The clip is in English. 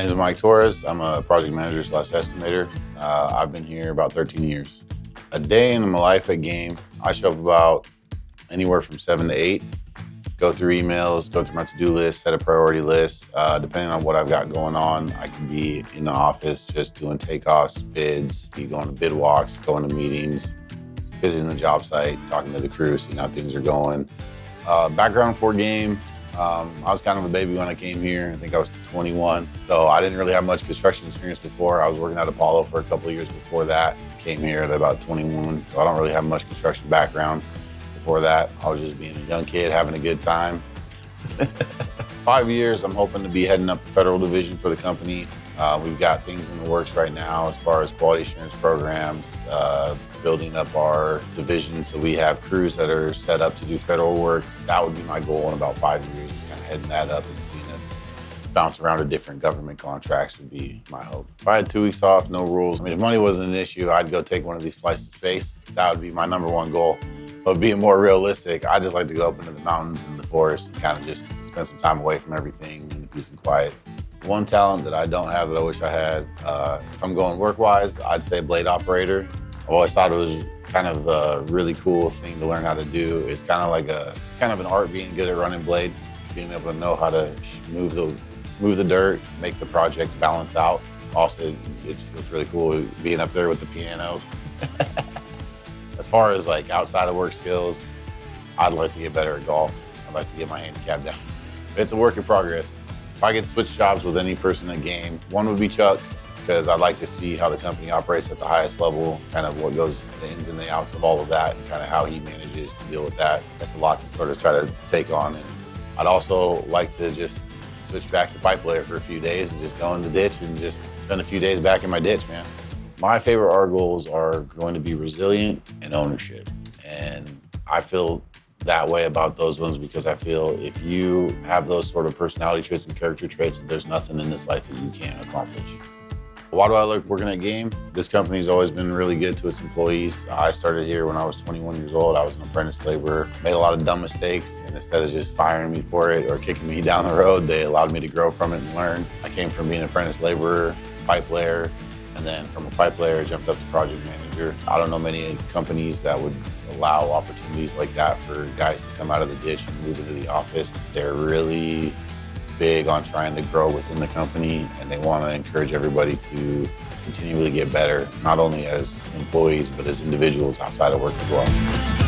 name is Mike Torres. I'm a project manager / estimator. I've been here about 13 years. A day in my life at Game, I show up about anywhere from 7 to 8. Go through emails, go through my to-do list, set a priority list. Depending on what I've got going on, I can be in the office just doing takeoffs, bids, be going to bid walks, going to meetings, visiting the job site, talking to the crew, seeing how things are going. Background for Game. I was kind of a baby when I came here. I think I was 21. So I didn't really have much construction experience before. I was working at Apollo for a couple of years before that. Came here at about 21. So I don't really have much construction background. Before that, I was just being a young kid, having a good time. 5 years, I'm hoping to be heading up the federal division for the company. We've got things in the works right now as far as quality assurance programs, building up our division. So we have crews that are set up to do federal work. That would be my goal in about 5 years, just kind of heading that up and seeing us bounce around to different government contracts would be my hope. If I had 2 weeks off, no rules. I mean, if money wasn't an issue, I'd go take one of these flights to space. That would be my #1 goal. But being more realistic, I just like to go up into the mountains and the forest and kind of just spend some time away from everything in peace and quiet. One talent that I don't have that I wish I had, if I'm going work-wise, I'd say blade operator. I've always thought it was kind of a really cool thing to learn how to do. It's kind of an art being good at running blade, being able to know how to move the dirt, make the project balance out. Also, it's really cool being up there with the pianos. As far as like outside of work skills, I'd like to get better at golf. I'd like to get my handicap down. It's a work in progress. If I could switch jobs with any person in the game, one would be Chuck, because I'd like to see how the company operates at the highest level, kind of what goes the ins and the outs of all of that, and kind of how he manages to deal with that. That's a lot to sort of try to take on. And I'd also like to just switch back to pipe layer for a few days and just go in the ditch and just spend a few days back in my ditch, man. My favorite art goals are going to be resilient and ownership. And I feel that way about those ones because I feel if you have those sort of personality traits and character traits, there's nothing in this life that you can't accomplish. Why do I like working at Game? This company's always been really good to its employees. I started here when I was 21 years old. I was an apprentice laborer, made a lot of dumb mistakes, and instead of just firing me for it or kicking me down the road, they allowed me to grow from it and learn. I came from being an apprentice laborer, pipe layer, and then from a pipe layer, I jumped up to project manager. I don't know many companies that would allow opportunities like that for guys to come out of the ditch and move into the office. They're really big on trying to grow within the company, and they want to encourage everybody to continually get better, not only as employees, but as individuals outside of work as well.